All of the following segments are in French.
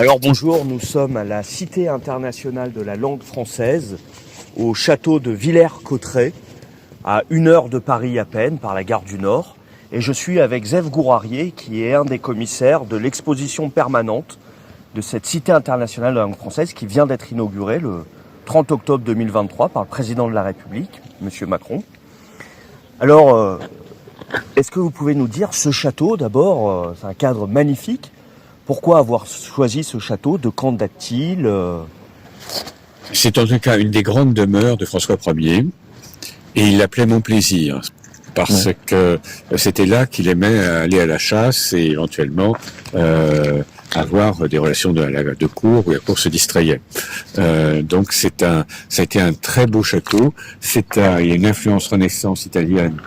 Alors bonjour, nous sommes à la Cité internationale de la langue française, au château de Villers-Cotterêts, à 1 heure de Paris à peine, par la gare du Nord. Et je suis avec Zef Gourarier, qui est un des commissaires de l'exposition permanente de cette Cité internationale de la langue française, qui vient d'être inaugurée le 30 octobre 2023 par le président de la République, M. Macron. Alors, est-ce que vous pouvez nous dire, ce château, d'abord, c'est un cadre magnifique. Pourquoi avoir choisi ce château? De quand date-t-il? C'est en tout cas une des grandes demeures de François Ier, et il l'appelait Mon Plaisir, parce que c'était là qu'il aimait aller à la chasse et éventuellement avoir des relations de cour, où la cour se distrayait. Donc ça a été un très beau château. Il y a une influence renaissance italienne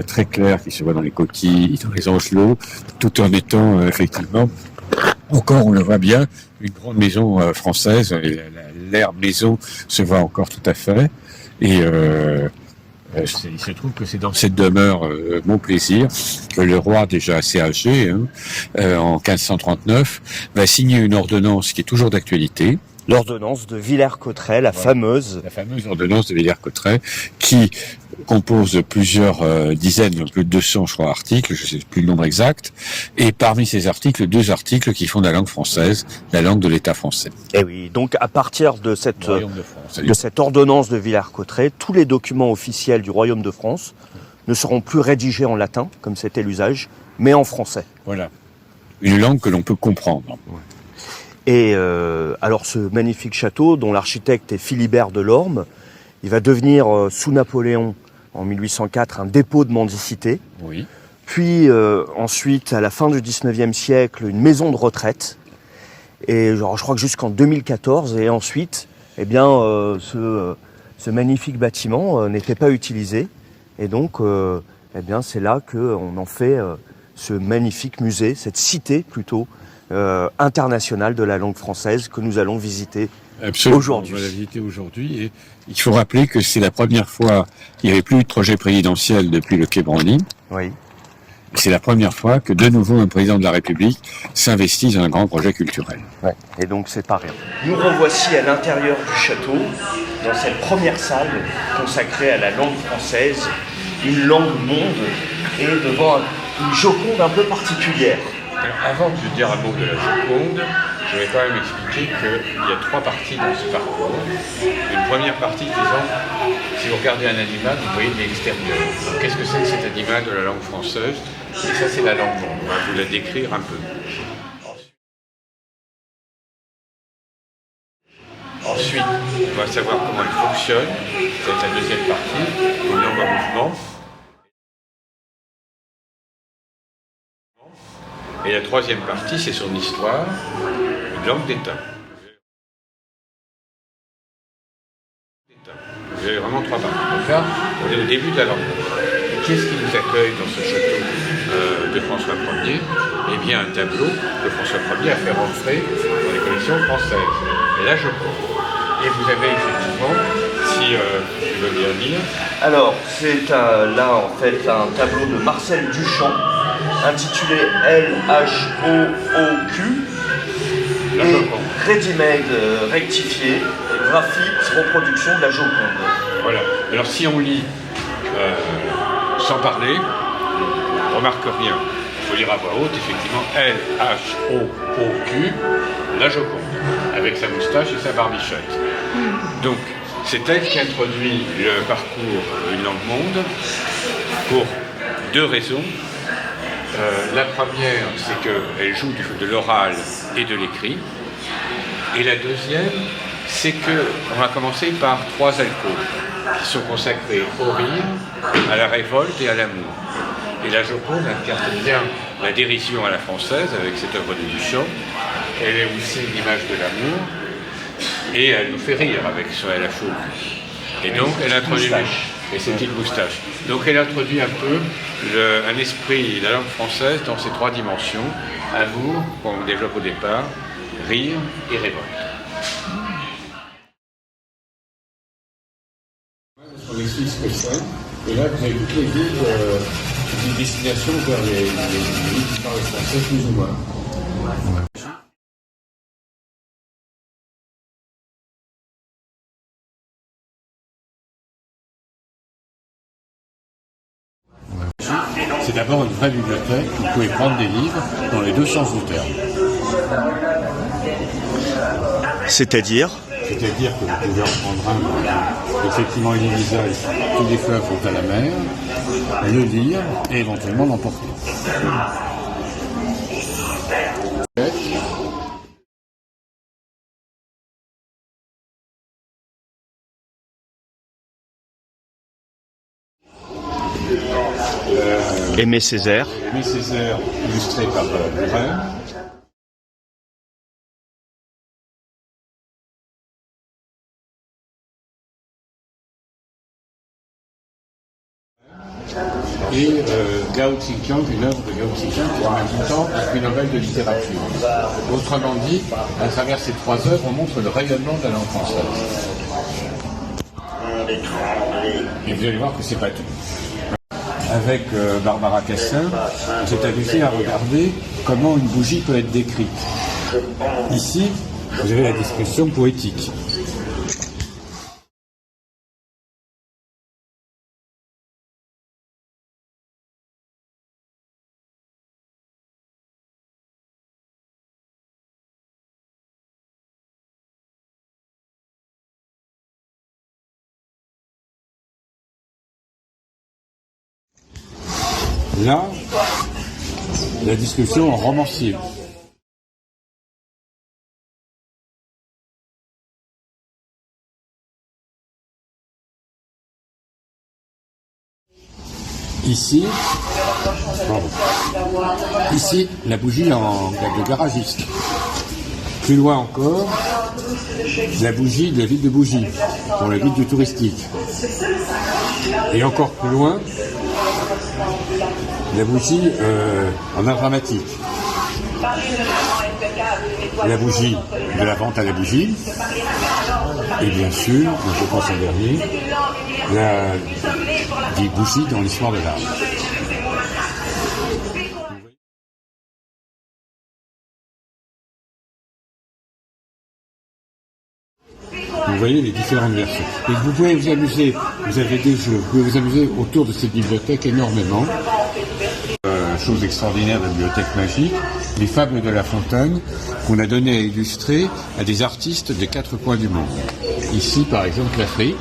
très claire qui se voit dans les coquilles, dans les angelots, tout en étant effectivement, encore on le voit bien, une grande maison française. L'air maison se voit encore tout à fait. Et il se trouve que c'est dans cette demeure, Mon Plaisir, que le roi, déjà assez âgé, en 1539, va signer une ordonnance qui est toujours d'actualité. L'ordonnance de Villers-Cotterêts, la fameuse ordonnance de Villers-Cotterêts, qui compose plusieurs dizaines, plus de 200, je crois, articles, je ne sais plus le nombre exact, et parmi ces articles, 2 articles qui font de la langue française, la langue de l'État français. Et oui, donc à partir de cette ordonnance de Villers-Cotterêts, tous les documents officiels du Royaume de France ne seront plus rédigés en latin, comme c'était l'usage, mais en français. Voilà. Une langue que l'on peut comprendre. Ouais. Et alors ce magnifique château, dont l'architecte est Philibert Delorme, il va devenir, sous Napoléon, en 1804, un dépôt de mendicité. Oui. Puis ensuite, à la fin du 19e siècle, une maison de retraite. Et genre, je crois que jusqu'en 2014. Et ensuite, eh bien, ce magnifique bâtiment n'était pas utilisé. Et donc, eh bien, c'est là qu'on en fait ce magnifique musée, cette cité plutôt, internationale de la langue française que nous allons visiter aujourd'hui. On va la visiter aujourd'hui. Et il faut rappeler que c'est la première fois qu'il n'y avait plus de projet présidentiel depuis le Quai Branly. Oui. C'est la première fois que de nouveau un président de la République s'investit dans un grand projet culturel. Ouais. Et donc c'est pas rien. Nous revoici à l'intérieur du château, dans cette première salle consacrée à la langue française, une langue monde, et devant une Joconde un peu particulière. Avant de dire un mot de la Joconde, je vais quand même expliquer qu'il y a 3 parties dans ce parcours. Une première partie disant, si vous regardez un animal, vous voyez de l'extérieur. Qu'est-ce que c'est que cet animal de la langue française? Et ça, c'est la langue monde. On va vous la décrire un peu. Ensuite, on va savoir comment elle fonctionne. C'est la deuxième partie, une langue en mouvement. Et la troisième partie, c'est son histoire, une langue d'État. Vous avez vraiment 3 parties. Donc là, on est au début de la langue. Qu'est-ce qui nous accueille dans ce château de François Ier? Eh bien, un tableau que François Ier a fait rentrer dans les collections françaises. Et là, je compte. Et vous avez effectivement, si tu veux bien dire... Alors, c'est là en fait un tableau de Marcel Duchamp, intitulé LHOOQ, et ready-made rectifié, graphique, reproduction de la Joconde. Voilà. Alors si on lit sans parler, on remarque rien. Il faut lire à voix haute, effectivement, LHOOQ, la Joconde, avec sa moustache et sa barbichette. Donc, c'est elle qui introduit le parcours Une langue monde pour 2 raisons. La première, c'est qu'elle joue de l'oral et de l'écrit. Et la deuxième, c'est qu'on va commencer par 3 alcôves qui sont consacrés au rire, à la révolte et à l'amour. Et la Joconde incarne bien la dérision à la française avec cette œuvre de Duchamp. Elle est aussi l'image de l'amour et elle nous fait rire avec son LHO. Et donc elle introduit... Et ses petites moustaches. Donc elle introduit un peu un esprit de la langue française dans ces 3 dimensions. Amour, qu'on développe au départ, rire et révolte. On explique ce que c'est. Et là, vous avez toutes les villes, une destination vers les villes qui parlent français plus ou moins. c'est d'abord une vraie bibliothèque où vous pouvez prendre des livres dans les deux sens du terme. C'est-à-dire que vous pouvez en prendre un, effectivement il est visage, tous les fleuves vont à la mer, le lire et éventuellement l'emporter. Aimé Césaire. Aimé Césaire, illustré par Brême. Et Gao Xingqiang, une œuvre de Gao Xingqiang qui en même temps un prix Nobel de littérature. Autrement dit, à travers ces trois œuvres, on montre le rayonnement de la langue française. Et vous allez voir que c'est pas tout. Avec Barbara Cassin, on s'est amusé à regarder comment une bougie peut être décrite. Ici, vous avez la description poétique. Là, la discussion en romancier. Ici, la bougie en de garagiste. Plus loin encore, la bougie de la ville de Bougie, pour la ville du touristique. Et encore plus loin, la bougie en art dramatique. La bougie de la vente à la bougie. Et bien sûr, je pense en dernier, des bougies dans l'histoire de l'art. Vous voyez les différentes versions. Et vous pouvez vous amuser, vous avez des jeux, vous pouvez vous amuser autour de cette bibliothèque énormément. Chose extraordinaire de la bibliothèque magique, les fables de La Fontaine qu'on a donné à illustrer à des artistes des 4 coins du monde. Ici, par exemple, l'Afrique.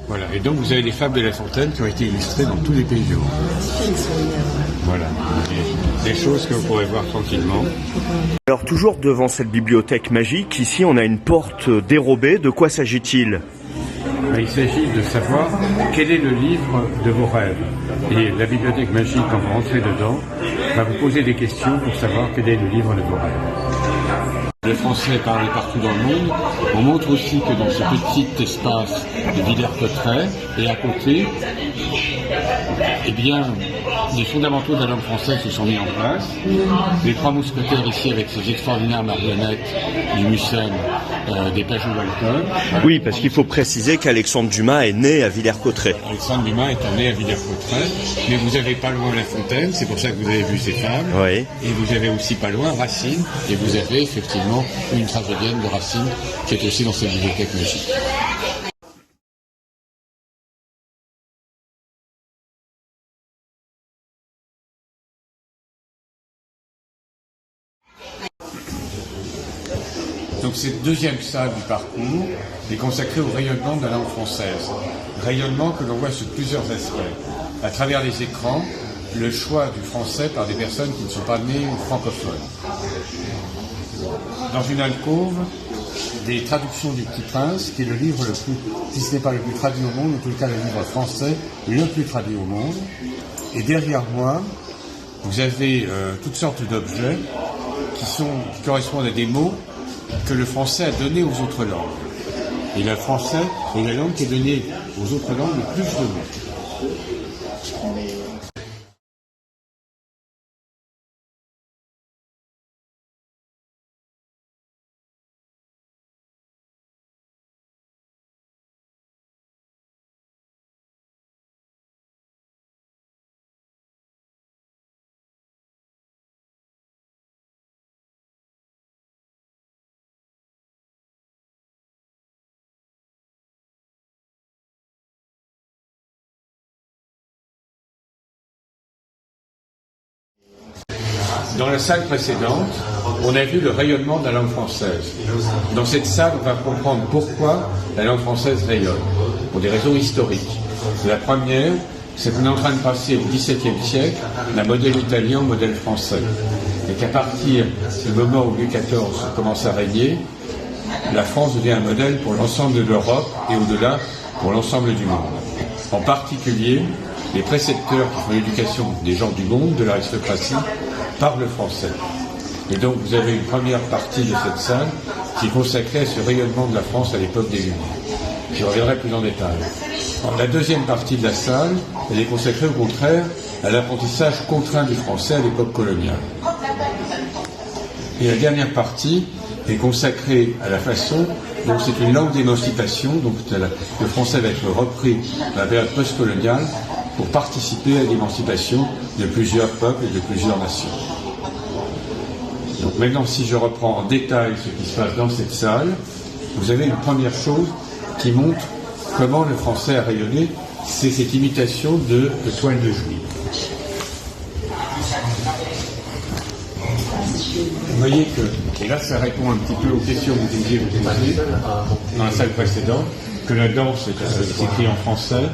Voilà, et donc vous avez les fables de La Fontaine qui ont été illustrées dans tous les pays du monde. Voilà, des choses que vous pourrez voir tranquillement. Alors toujours devant cette bibliothèque magique, ici on a une porte dérobée. De quoi s'agit-il ? Il s'agit de savoir quel est le livre de vos rêves. Et la bibliothèque magique, quand vous rentrez dedans, va vous poser des questions pour savoir quel est le livre de vos rêves. Le français est parlé partout dans le monde. On montre aussi que dans ce petit espace de Villers-Cotterêts et à côté, eh bien, les fondamentaux de la langue française se sont mis en place. Les 3 mousquetaires ici avec ces extraordinaires marionnettes du Musen, des Pajot Walton. Oui, parce qu'il faut préciser qu'Alexandre Dumas est né à Villers-Cotterêts. Alexandre Dumas est né à Villers-Cotterêts, mais vous avez pas loin La Fontaine, c'est pour ça que vous avez vu ces fables. Oui. Et vous avez aussi pas loin Racine, et vous avez effectivement une tragédienne de Racine qui est aussi dans cette bibliothèque magique. Donc cette deuxième salle du parcours est consacrée au rayonnement de la langue française. Rayonnement que l'on voit sous plusieurs aspects. À travers les écrans, le choix du français par des personnes qui ne sont pas nées ou francophones. Dans une alcôve, des traductions du Petit Prince, qui est le livre le plus, si ce n'est pas le plus traduit au monde, en tout cas le livre français le plus traduit au monde. Et derrière moi, vous avez toutes sortes d'objets qui correspondent à des mots que le français a donnés aux autres langues. Et le français est la langue qui est donnée aux autres langues le plus de mots. Dans la salle précédente, on a vu le rayonnement de la langue française. Dans cette salle, on va comprendre pourquoi la langue française rayonne, pour des raisons historiques. La première, c'est qu'on est en train de passer au XVIIe siècle d'un modèle italien au modèle français. Et qu'à partir du moment où Louis XIV commence à régner, la France devient un modèle pour l'ensemble de l'Europe et au-delà pour l'ensemble du monde. En particulier, les précepteurs qui font l'éducation des gens du monde, de l'aristocratie, parlent français. Et donc vous avez une première partie de cette salle qui est consacrée à ce rayonnement de la France à l'époque des Lumières. J'y reviendrai plus en détail. Alors, la deuxième partie de la salle, elle est consacrée au contraire à l'apprentissage contraint du français à l'époque coloniale. Et la dernière partie est consacrée à la façon dont c'est une langue d'émancipation, donc le français va être repris dans la période postcoloniale pour participer à l'émancipation de plusieurs peuples et de plusieurs nations. Donc maintenant, si je reprends en détail ce qui se passe dans cette salle, vous avez une première chose qui montre comment le français a rayonné, c'est cette imitation de toile de Jouy. Vous voyez que, et là ça répond un petit peu aux questions que vous disiez dans la salle précédente, que la danse est écrite en français,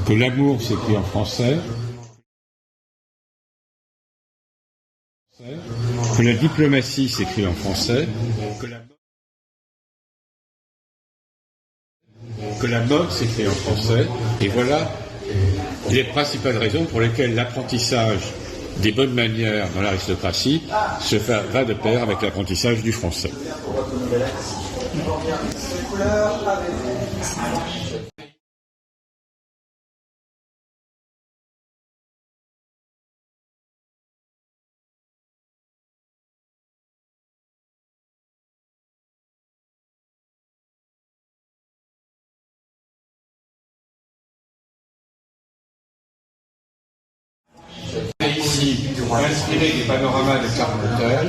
que l'amour s'écrit en français, que la diplomatie s'écrit en français, que la mode s'écrit en français, et voilà les principales raisons pour lesquelles l'apprentissage des bonnes manières dans l'aristocratie va de pair avec l'apprentissage du français. Ici, inspiré des panoramas de Carpenter,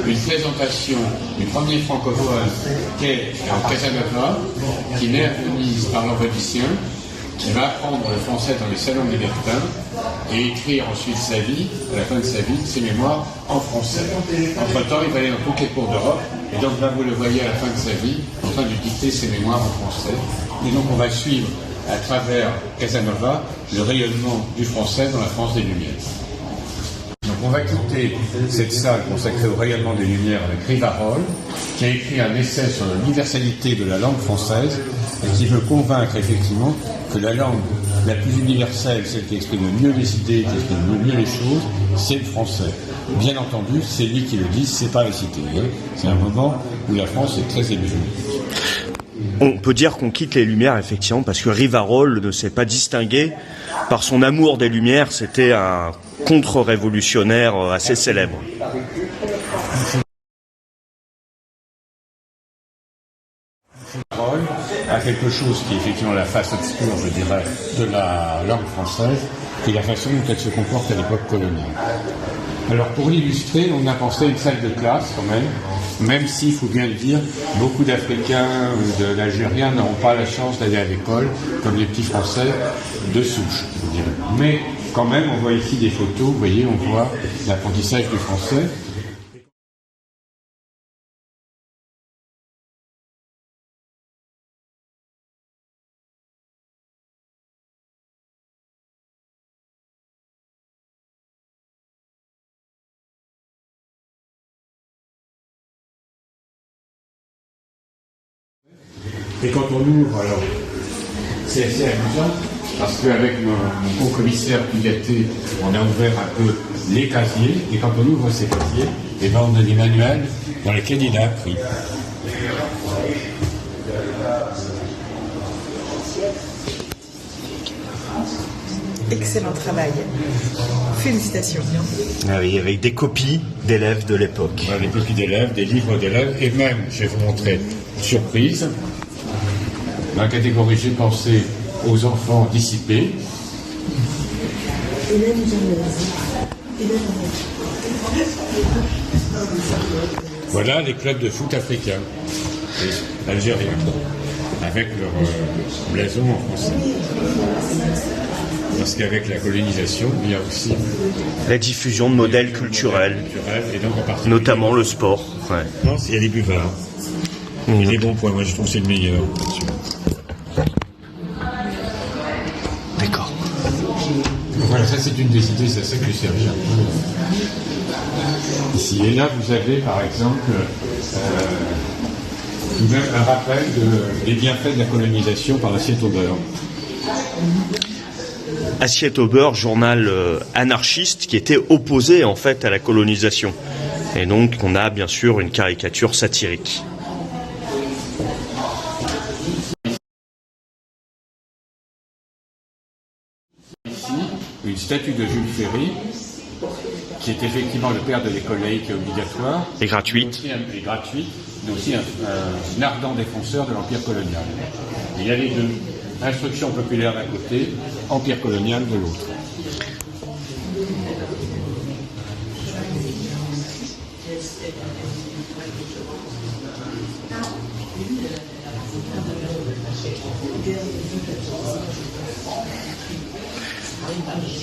une présentation du premier francophone qu'est Casanova, qui naît à Venise par l'envahissien, qui va apprendre le français dans les salons libertins et écrire ensuite sa vie, à la fin de sa vie, ses mémoires en français. Entre-temps, il va aller dans toutes les cours d'Europe, et donc là, vous le voyez à la fin de sa vie, en train de dicter ses mémoires en français. Et donc, on va suivre à travers Casanova le rayonnement du français dans la France des Lumières. Donc on va quitter cette salle consacrée au rayonnement des Lumières avec Rivarol, qui a écrit un essai sur l'universalité de la langue française et qui veut convaincre effectivement que la langue la plus universelle, celle qui exprime le mieux les idées, qui exprime le mieux les choses, c'est le français. Bien entendu, c'est lui qui le dit, c'est pas la cité. C'est un moment où la France est très élevée. On peut dire qu'on quitte les Lumières, effectivement, parce que Rivarol ne s'est pas distingué par son amour des Lumières. C'était un contre-révolutionnaire assez célèbre. Rivarol a quelque chose qui est effectivement la face obscure, je dirais, de la langue française, qui est la façon dont elle se comporte à l'époque coloniale. Alors pour l'illustrer, on a pensé à une salle de classe quand même si, il faut bien le dire, beaucoup d'Africains ou d'Algériens n'auront pas la chance d'aller à l'école, comme les petits Français de souche, je dirais. Mais quand même, on voit ici des photos, vous voyez, on voit l'apprentissage du français. Et quand on ouvre, alors, c'est assez amusant, parce qu'avec mon co-commissaire Pigaté, on a ouvert un peu les casiers, et quand on ouvre ces casiers, on a des manuels dans lesquels il a appris. Excellent travail. Félicitations. Ah oui, avec des copies d'élèves de l'époque. Voilà, des copies d'élèves, des livres d'élèves, et même, je vais vous montrer, surprise, dans la catégorie j'ai pensé aux enfants dissipés. Voilà les clubs de foot africains, et algériens, avec leur blason en français. Parce qu'avec la colonisation, il y a aussi La diffusion de modèles culturels, et donc en particulier, notamment le sport. Ouais. non, il y a des buvards. Et des bons points, moi je trouve que c'est le meilleur. D'accord. Voilà, ça c'est une des idées, c'est ça que j'ai servi un peu ici. Et là vous avez par exemple tout de même un rappel des bienfaits de la colonisation par l'assiette au beurre. Assiette au beurre, journal anarchiste qui était opposé en fait à la colonisation. Et donc on a bien sûr une caricature satirique. Ici, une statue de Jules Ferry, qui est effectivement le père de l'école laïque et obligatoire. Et gratuite. Et gratuite, mais aussi un ardent défenseur de l'empire colonial. Et il y a les deux. Instruction populaire d'un côté, empire colonial de l'autre.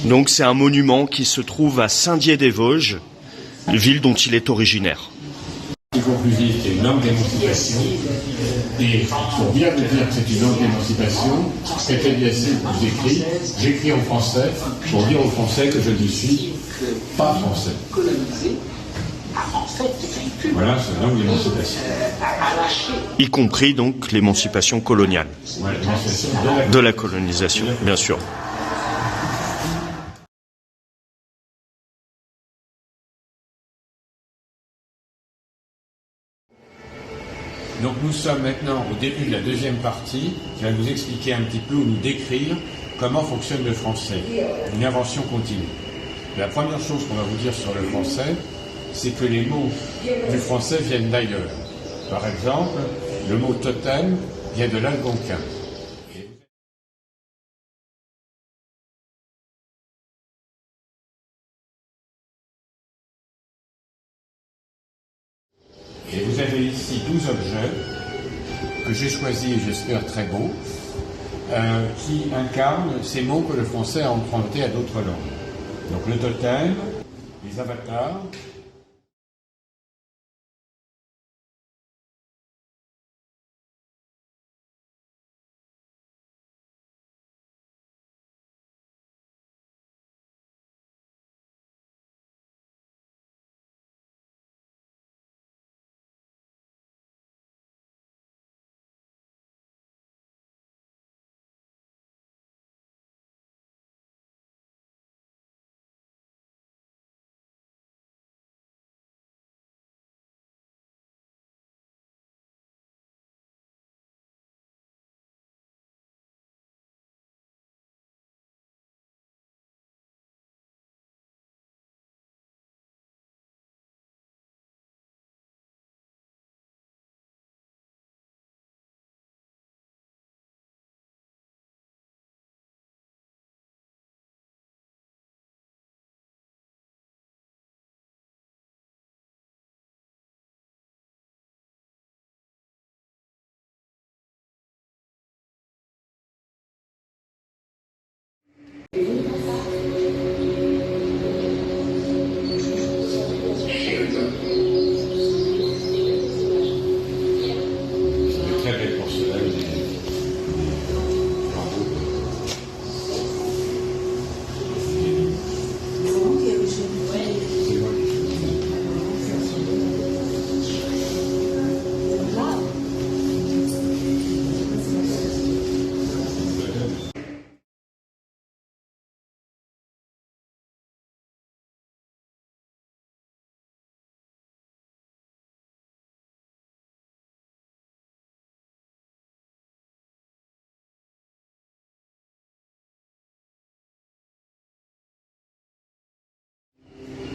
Donc c'est un monument qui se trouve à Saint-Dié-des-Vosges, ville dont il est originaire. Il faut plus vite, c'est une langue d'émancipation. Et pour bien vous dire que c'est une langue d'émancipation, c'était bien assez que vous écrivez, j'écris en français pour dire aux Français que je ne suis pas français. Voilà, c'est une langue d'émancipation. Y compris donc l'émancipation coloniale. Voilà, l'émancipation De la colonisation, bien sûr. Donc nous sommes maintenant au début de la deuxième partie, qui va nous expliquer un petit peu ou nous décrire comment fonctionne le français, une invention continue. La première chose qu'on va vous dire sur le français, c'est que les mots du français viennent d'ailleurs. Par exemple, le mot totem vient de l'algonquin. Et vous avez ici 12 objets que j'ai choisis et j'espère très beaux, qui incarnent ces mots que le français a empruntés à d'autres langues. Donc le totem, les avatars,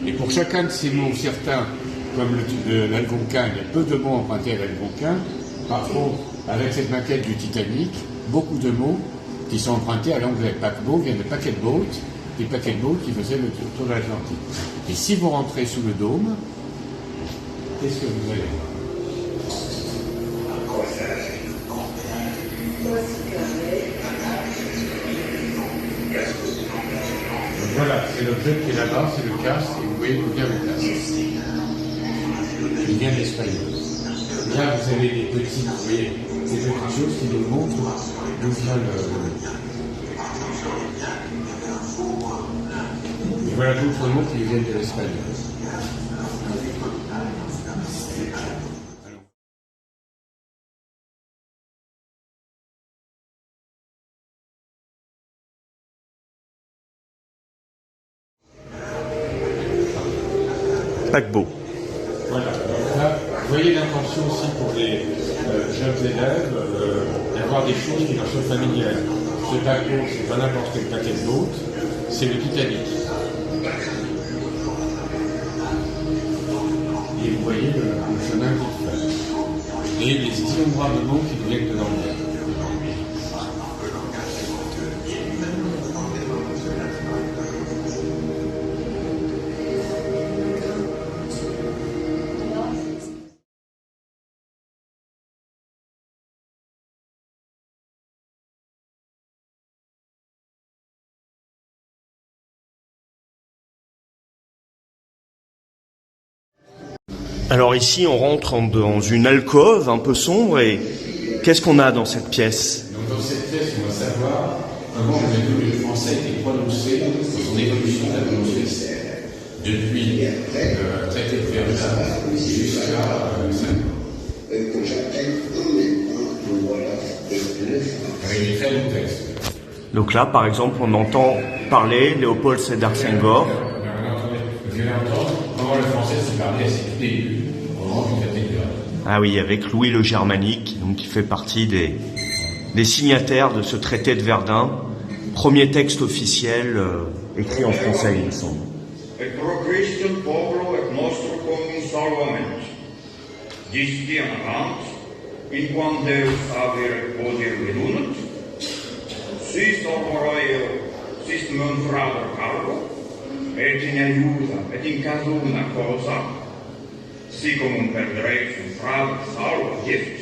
Et pour chacun de ces mots, certains, comme l'algonquin, il y a peu de mots empruntés à l'algonquin. Par contre, avec cette maquette du Titanic, beaucoup de mots qui sont empruntés à l'anglais. Paquebot vient de paquet boat, des paquets boats qui faisaient le tour de l'Atlantique. Et si vous rentrez sous le dôme, qu'est-ce que vous allez voir? Voilà, c'est l'objet qui est là-bas, c'est le casque, et vous voyez d'où vient le casque. Il vient d'espagnol. Là, vous avez des petits, vous voyez, ces petites choses qui nous montrent d'où vient le... Et voilà d'autres mots qui viennent de l'espagnol. Paquebot. Voilà. Donc là, vous voyez l'intention aussi pour les jeunes élèves d'avoir des choses qui leur sont familières. Ce paquebot, c'est pas n'importe quel paquet de boat, c'est le Titanic. Et vous voyez le chemin qu'il fait. Et les innombrables mots qui viennent de l'anglais. Alors ici, on rentre dans une alcôve un peu sombre et qu'est-ce qu'on a dans cette pièce? Donc dans cette pièce, on va savoir comment le français a été prononcé dans son évolution de la prononciation. Depuis le traité de Verdun jusqu'à avec des très longs textes. Donc là, par exemple, on entend parler Léopold Sédar Senghor. Vous allez entendre comment le français s'est parlé à ses débuts au moment du traité de Verdun. Ah oui, avec Louis le Germanique, donc qui fait partie des signataires de ce traité de Verdun, premier texte officiel écrit en français, il me semble. Et pro Christian popolo et nostro commun salvament. Distiam avant, in quam Deus avere poder venunt, sis operaio, sis mon frater Carlo, et in aiuta, et in casuna cosa, sicum un perdere su frater salva gift,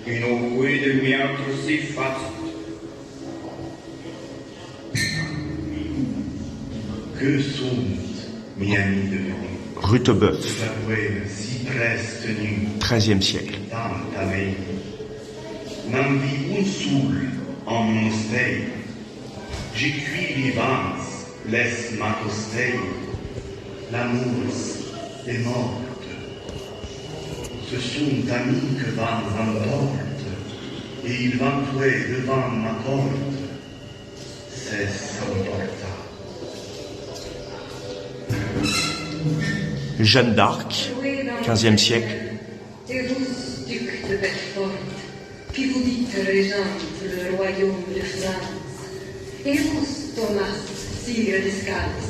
in ovide miatro si facit. Que sunt, mi ami de vie, Rutebeuf, si preste nim, 13e siècle. tanta vei, nam vi un sul en mon stei, je qui vivans, les matostei, l'amour est morte. Ce sont amis que van emporte, et ils van tuer devant ma porte. C'est s'emporta. Jeanne d'Arc, 15e siècle. Et vous, duc de Bedford, qui vous dites régente le royaume de France, et vous, Thomas, sire d'Escaldes,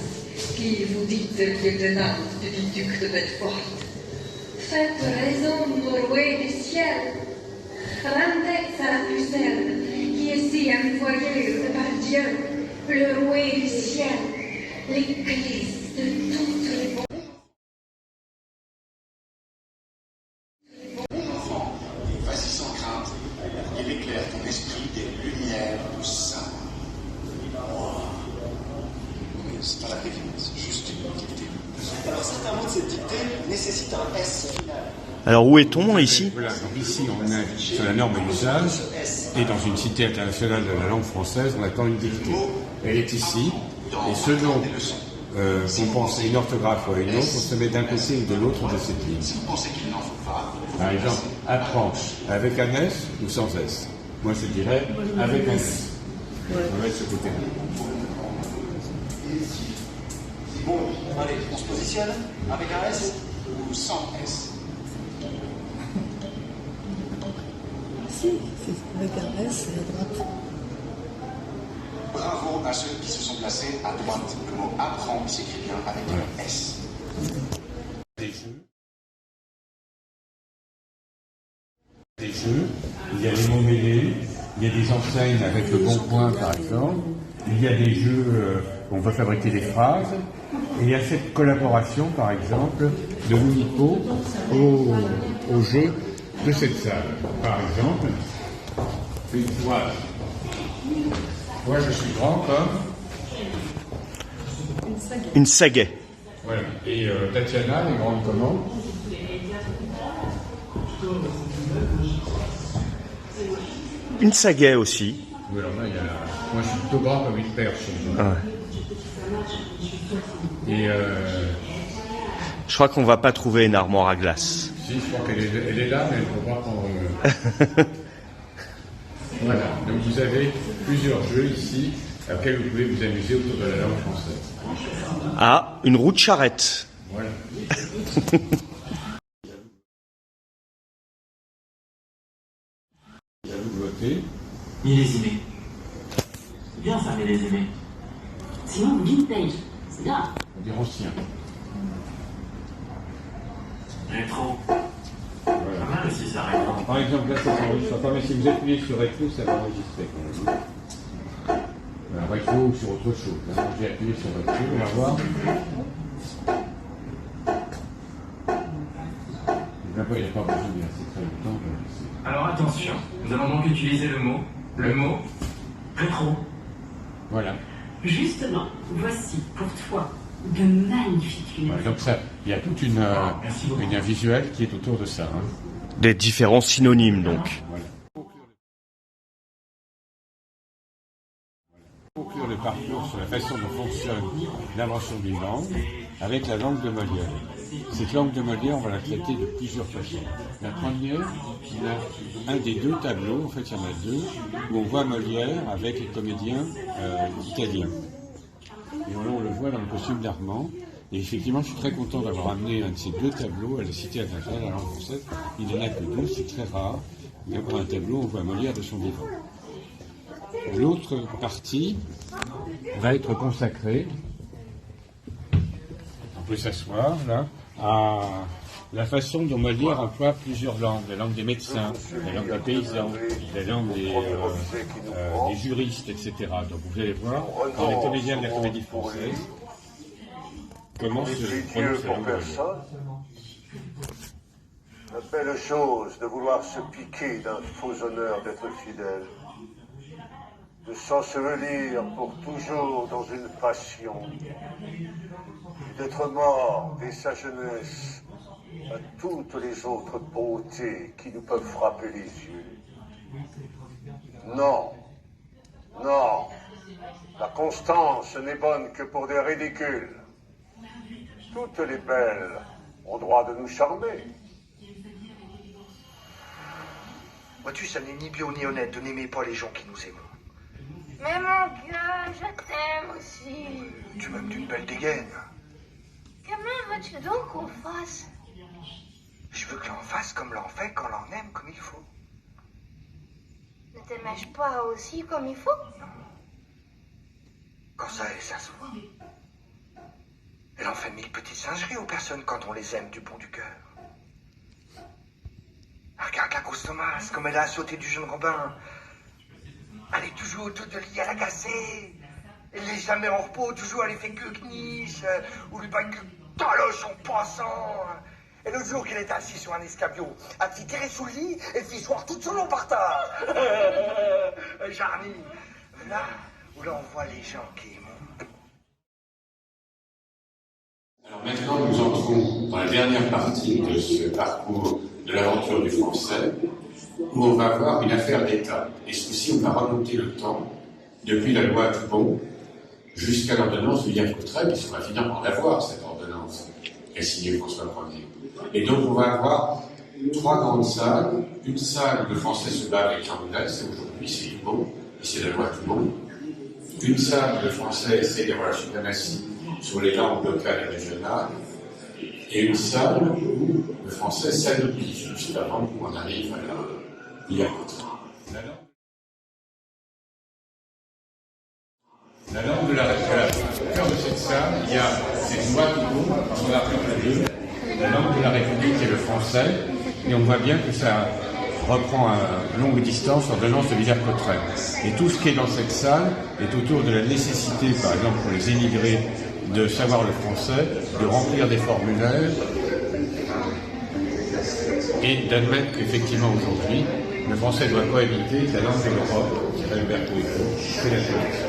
qui vous dites lieutenant du duc de Bedford, faites raison au roi du ciel, rendez à la pucelle, qui est si envoyée par Dieu, le roi du ciel, l'église de toutes les bonnes. Vas-y sans crainte, il éclaire ton esprit des lumières du sein. C'est pas la définition, c'est juste une dictée. Alors certains mots de cette dictée nécessitent un S final. Alors où est-on ici? Voilà, donc ici on est sur la norme et l'usage, et dans une cité internationale de la langue française, on attend une dictée. Elle est ici, et selon qu'on pense à une orthographe ou à une autre, on se met d'un côté ou de l'autre de cette ligne. Si vous pensez qu'il n'en faut pas, Par exemple, apprends avec un S ou sans S. Moi je dirais avec un S. On va mettre ce côté-là. bon, allez, on se positionne avec un S ou sans S. Si, c'est avec un S à droite. Bravo à ceux qui se sont placés à droite. Le mot apprend s'écrit bien avec un S. Des jeux, il y a les mots mêlés, il y a des enseignes avec le bon point par exemple, il y a des jeux où on va fabriquer des phrases, et il y a cette collaboration par exemple de l'Unico au jeu de cette salle. Par exemple, une toile. Moi je suis grand comme Une sagaie. voilà. Et Tatiana est grande comment? Une sagaie aussi. Oui, alors là, moi je suis plutôt grand comme une perche. Ah. Et Je crois qu'on va pas trouver une armoire à glace. si, je crois qu'elle est là, mais elle ne peut pas prendre. Voilà, donc vous avez plusieurs jeux ici auxquels vous pouvez vous amuser autour de la langue française. Ah, une roue de charrette. Voilà. La nouveauté. Millésimé. C'est bien ça, millésimé. Sinon, vintage. C'est bien. On dit ancien. Rétro. Voilà. Pas mal aussi, ça, rétro. Par exemple, là, ça s'enregistre pas, mais si vous appuyez sur Rétro, ça va enregistrer quand même. Voilà, Rétro ou sur autre chose. Là, j'ai appuyé sur Rétro, on va voir. Il n'a pas besoin d'y rester très longtemps. Alors attention, nous allons donc utiliser le mot rétro. Voilà. Justement, voici pour toi de magnifiques lunettes. Voilà, donc ça, il y a toute une visuelle qui est autour de ça. Hein. Des différents synonymes donc. Voilà. Conclure le parcours sur la façon dont fonctionne l'invention d'une langue avec la langue de Molière. Cette langue de Molière, on va la traiter de plusieurs façons. La première, il y a un des deux tableaux, en fait il y en a deux, où on voit Molière avec les comédiens italiens. Et on le voit dans le costume d'Armand. Et effectivement, je suis très content d'avoir amené un de ces deux tableaux à la Cité internationale de la langue française. Il n'y en a que deux, c'est très rare. Mais pour un tableau, on voit Molière de son vivant. L'autre partie va être consacrée, on peut s'asseoir là, à la façon dont Molière emploie plusieurs langues, la langue des médecins, la langue des paysans, la langue des juristes, etc. Donc vous allez voir, dans les comédiens de la Comédie Française, comment se prononce la langue Molière. La belle chose de vouloir se piquer d'un faux honneur d'être fidèle, de s'ensevelir pour toujours dans une passion, et d'être mort dès sa jeunesse à toutes les autres beautés qui nous peuvent frapper les yeux. Non, non, la constance n'est bonne que pour des ridicules. Toutes les belles ont droit de nous charmer. Vois-tu, ça n'est ni bio ni honnête de n'aimer pas les gens qui nous aimons. Mais mon Dieu, je t'aime aussi. Tu m'aimes d'une belle dégaine. Comment veux-tu donc qu'on fasse? Je veux que l'on fasse comme l'on fait quand l'on aime comme il faut. Ne t'aimais-je pas aussi comme il faut? Quand ça se voit. Elle en fait 1000 petites singeries aux personnes quand on les aime du bon du cœur. Regarde la grosse Thomas, comme elle a sauté du jeune Robin. Elle est toujours autour de lit à l'agacer. Elle n'est jamais en repos, toujours elle est fait que kniche, ou lui baille que taloche en passant. Et l'autre jour qu'elle était assise sur un escabeau, elle fit tirer sous le lit et fit soir toute son long par terre. Jarny, là où l'on voit les gens qui aiment. Alors maintenant, nous entrons dans la dernière partie de ce parcours de l'aventure du français, où on va avoir une affaire d'État. Et ceci, on va remonter le temps, depuis la loi Toubon jusqu'à l'ordonnance de Villiers-Cotterêts, puisqu'on va finir par l'avoir, cette ordonnance, qu'a signée François Ier. Et donc, on va avoir trois grandes salles. Une salle où le français se bat avec l'anglais, c'est aujourd'hui, c'est Toubon, et c'est la loi Toubon. Une salle où le français essaie d'avoir la suprématie sur les langues locales et régionales. Et une salle où le français s'anoblit, juste avant qu'on arrive à la Villiers-Cotterêts. La langue de la République. Au cœur de cette salle, il y a cette loi qui tourne, sur l'article 2, la langue de la République est le français, et on voit bien que ça reprend à longue distance l'ordonnance de Villers-Cotterêts. Et tout ce qui est dans cette salle est autour de la nécessité, par exemple pour les émigrés, de savoir le français, de remplir des formulaires, et d'admettre qu'effectivement aujourd'hui, le français doit cohabiter avec la langue de l'Europe, c'est Umberto Eco, c'est la politique.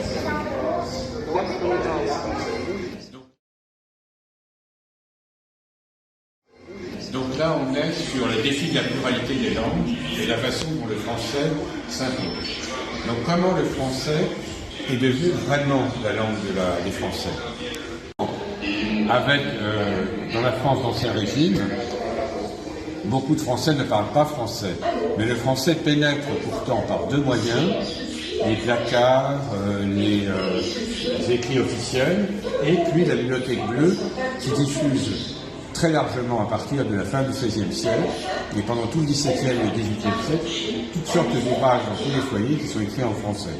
Donc là, on est sur le défi de la pluralité des langues et la façon dont le français s'impose. Donc comment le français est devenu vraiment la langue des Français. Avec, dans la France d'Ancien Régime, beaucoup de Français ne parlent pas français, mais le français pénètre pourtant par deux moyens, les placards, les écrits officiels, et puis la Bibliothèque bleue qui diffuse très largement à partir de la fin du XVIe siècle, et pendant tout le XVIIe et XVIIIe siècle, toutes sortes d'ouvrages dans tous les foyers qui sont écrits en français.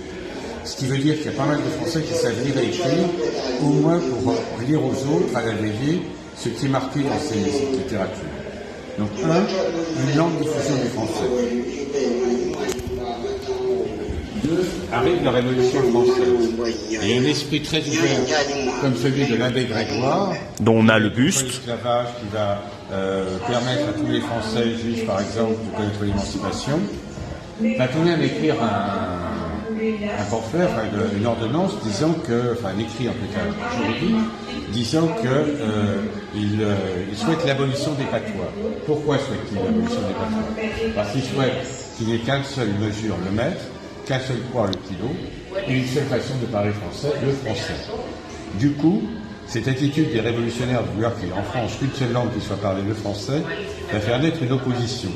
Ce qui veut dire qu'il y a pas mal de Français qui savent lire et écrire, au moins pour lire aux autres, à la veillée, ce qui est marqué dans ces littératures. Donc, une longue diffusion du français. 2, arrive la Révolution française. Et un esprit très ouvert, comme celui de l'abbé Grégoire, dont on a le buste, l'esclavage qui va permettre à tous les Français juifs, par exemple, de connaître l'émancipation, va tourner à écrire un pamphlet, une ordonnance disant que, enfin un écrit en tout cas juridique, disant qu'il souhaite l'abolition des patois. Pourquoi souhaite-t-il l'abolition des patois? Parce qu'il souhaite qu'il n'y ait qu'une seule mesure, le mètre, qu'un seul poids, le kilo, et une seule façon de parler français, le français. Du coup, cette attitude des révolutionnaires de vouloir qu'il y ait en France qu'une seule langue qui soit parlée, le français, va faire naître une opposition.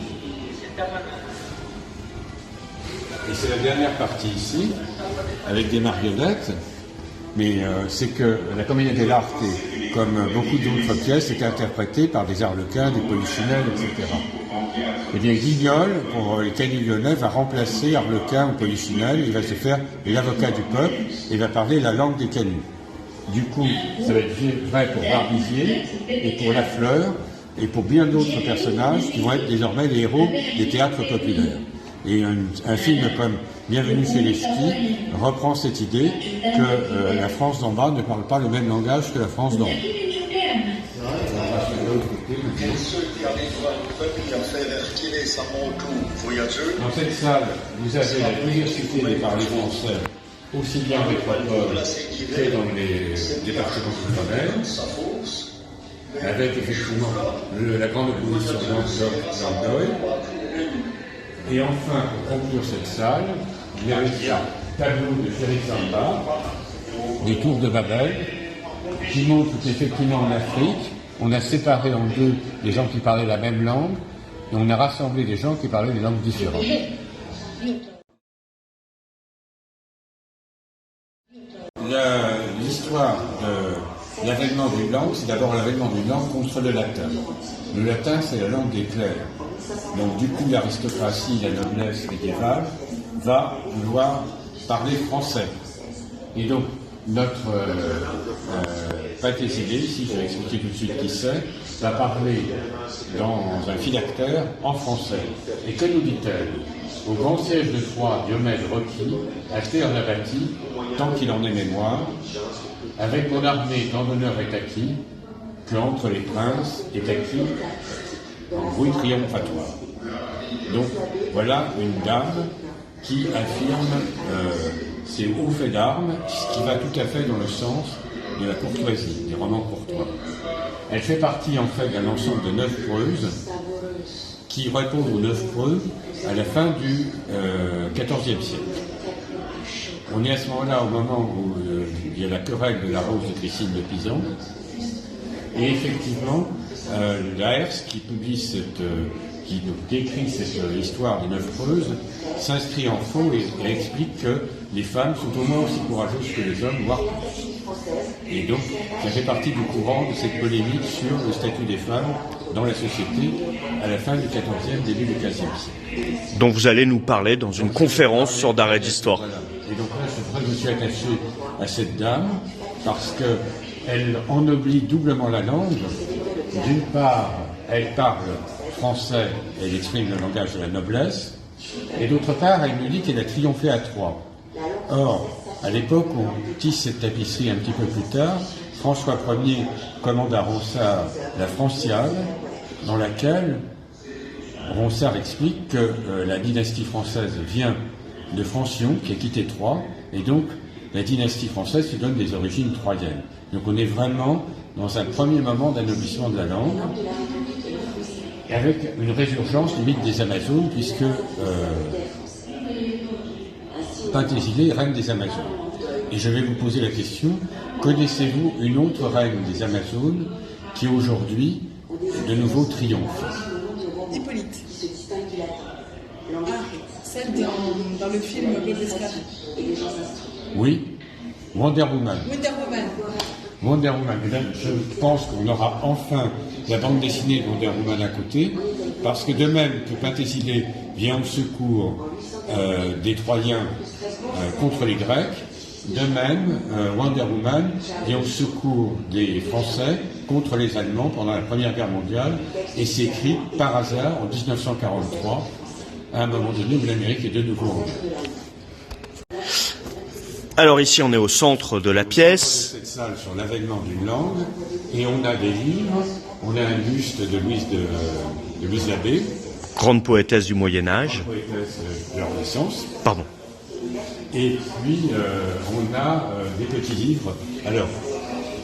Et c'est la dernière partie ici, avec des marionnettes, mais c'est que la Commedia dell'arte, comme beaucoup d'autres pièces, est interprétée par des arlequins, des polichinelles, etc. Eh bien, Guignol, pour les Canuts lyonnais, va remplacer arlequin ou polichinelle, il va se faire l'avocat du peuple, et va parler la langue des Canuts. Du coup, ça va être vrai pour Barbizier, et pour Lafleur, et pour bien d'autres personnages qui vont être désormais les héros des théâtres populaires. Et un film comme Bienvenue chez les Ch'tis reprend cette idée que la France d'en bas ne parle pas le même langage que la France d'en haut. Dans cette salle, vous avez la diversité des parlers français, aussi bien en métropole que dans les départements d'outre-mer, avec effectivement la grande opposition Languedoc. Et enfin, pour conclure cette salle, il y a un tableau de Félix Samba, des tours de Babel, qui montre qu'effectivement en Afrique, on a séparé en deux les gens qui parlaient la même langue, et on a rassemblé des gens qui parlaient des langues différentes. L'histoire de l'avènement d'une langue, c'est d'abord l'avènement d'une langue contre le latin. Le latin, c'est la langue des clercs. Donc du coup, l'aristocratie, la noblesse médiévale va vouloir parler français. Et donc, notre Patésidé, ici je vais expliquer tout de suite qui c'est, va parler dans un phylactère en français. Et que nous dit-elle? Au grand siège de Troie, Diomède requis, à terre n'a bâti, tant qu'il en est mémoire, avec mon armée tant d'honneur est acquis, que entre les princes est acquis un bruit triomphatoire. Donc voilà une dame qui affirme ses hauts faits d'armes, ce qui va tout à fait dans le sens de la courtoisie, des romans courtois. Elle fait partie en fait d'un ensemble de 9 preuses qui répondent aux 9 preuves à la fin du XIVe siècle. On est à ce moment-là au moment où il y a la querelle de la rose de Christine de Pisan, et effectivement, Laërce, qui publie qui décrit cette histoire des 9 preuses, s'inscrit en faux et explique que les femmes sont au moins aussi courageuses que les hommes, voire plus. Et donc, ça fait partie du courant de cette polémique sur le statut des femmes dans la société à la fin du XIVe, début du XVe siècle. Dont vous allez nous parler dans une conférence sur d'arrêt d'histoire. Voilà. Et donc là, c'est vrai que je me suis attaché à cette dame, parce qu'elle ennoblit doublement la langue. D'une part, elle parle français, elle exprime le langage de la noblesse, et d'autre part, elle me dit qu'elle a triomphé à Troyes. Or, à l'époque où on tisse cette tapisserie un petit peu plus tard, François Ier commande à Ronsard la Franciade, dans laquelle Ronsard explique que la dynastie française vient de Francion, qui a quitté Troyes, et donc la dynastie française se donne des origines troyennes. Donc on est vraiment dans un premier moment d'anoblissement de la langue, avec une résurgence limite des Amazones, puisque Pentésilée est reine des Amazones. Et je vais vous poser la question, connaissez-vous une autre reine des Amazones qui aujourd'hui, de nouveau, triomphe? Hippolyte. Ah, celle dans le film Claude Lescure. Oui, Wonder Woman. Wonder Woman. Wonder Woman. Et là, je pense qu'on aura enfin la bande dessinée de Wonder Woman à côté, parce que de même que Pentésilée vient au secours des Troyens contre les Grecs, de même, Wonder Woman vient au secours des Français contre les Allemands pendant la Première Guerre mondiale, et c'est écrit par hasard en 1943, à un moment donné où l'Amérique est de nouveau en guerre. Alors ici, on est au centre de la pièce. Cette salle sur l'avènement d'une langue, et on a des livres, on a un buste de Louise Labbé, grande poétesse du Moyen-Âge. Poétesse de la Renaissance. Pardon. Et puis, on a des petits livres. Alors,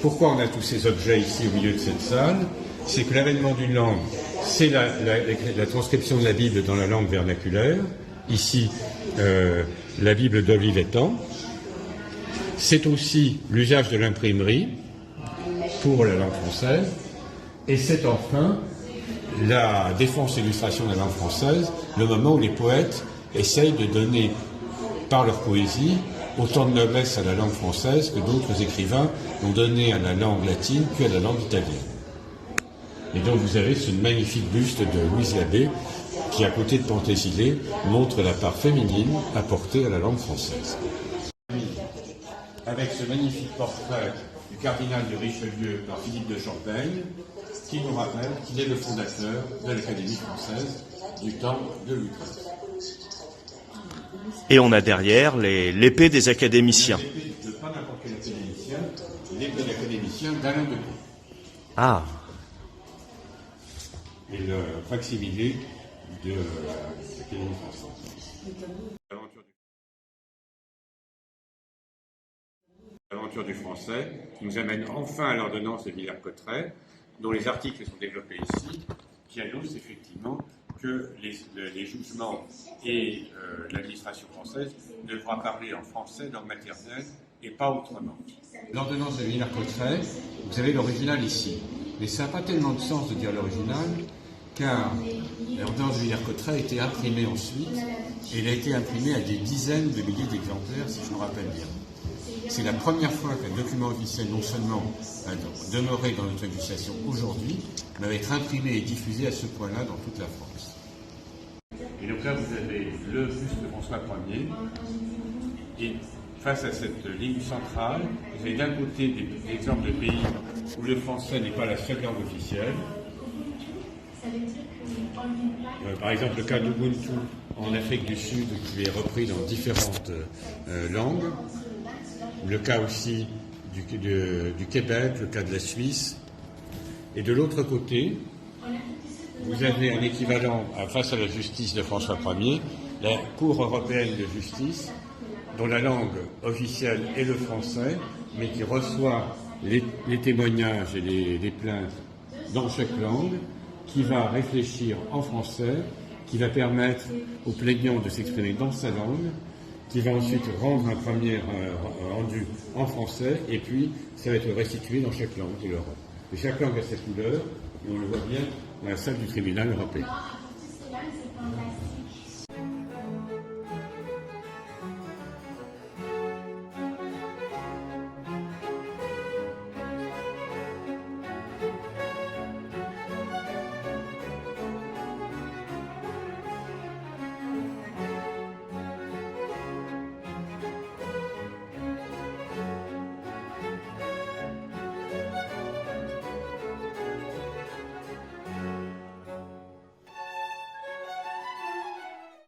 pourquoi on a tous ces objets ici au milieu de cette salle? C'est que l'avènement d'une langue, c'est la transcription de la Bible dans la langue vernaculaire. Ici, la Bible d'Olivetan. C'est aussi l'usage de l'imprimerie pour la langue française. Et c'est enfin la défense et l'illustration de la langue française, le moment où les poètes essayent de donner par leur poésie autant de noblesse à la langue française que d'autres écrivains ont donné à la langue latine puis à la langue italienne. Et donc vous avez ce magnifique buste de Louise Labbé qui, à côté de Pentésilée, montre la part féminine apportée à la langue française. Avec ce magnifique portrait du cardinal de Richelieu par Philippe de Champaigne, qui nous rappelle qu'il est le fondateur de l'Académie française du temps de Louis XIII. Et on a derrière l'épée des académiciens. L'épée de pas n'importe quel académicien, l'épée d'académicien d'Alain de Pau. Ah. Et le facsimilé de l'Académie française. L'aventure du français nous amène enfin à l'ordonnance de Villers-Cotterêts, dont les articles sont développés ici, qui annoncent effectivement que les jugements et l'administration française devront parler en français, langue maternelle, et pas autrement. L'ordonnance de Villers-Cotterêts, vous avez l'original ici. Mais ça n'a pas tellement de sens de dire l'original, car l'ordonnance de Villers-Cotterêts a été imprimée ensuite, et elle a été imprimée à des dizaines de milliers d'exemplaires, si je me rappelle bien. C'est la première fois qu'un document officiel non seulement a demeuré dans notre législation aujourd'hui, mais va être imprimé et diffusé à ce point-là dans toute la France. Et donc là, vous avez le buste de François Ier, et face à cette ligne centrale, vous avez d'un côté des exemples de pays où le français n'est pas la seule langue officielle. Par exemple, le cas d'Ubuntu en Afrique du Sud, qui est repris dans différentes langues. Le cas aussi du Québec, le cas de la Suisse. Et de l'autre côté, vous avez un équivalent face à la justice de François Ier, la Cour européenne de justice, dont la langue officielle est le français, mais qui reçoit les témoignages et les plaintes dans chaque langue, qui va réfléchir en français, qui va permettre aux plaignants de s'exprimer dans sa langue, qui va ensuite rendre un premier rendu en français, et puis ça va être restitué dans chaque langue de l'Europe. Et chaque langue a sa couleur, et on le voit bien dans la salle du tribunal européen.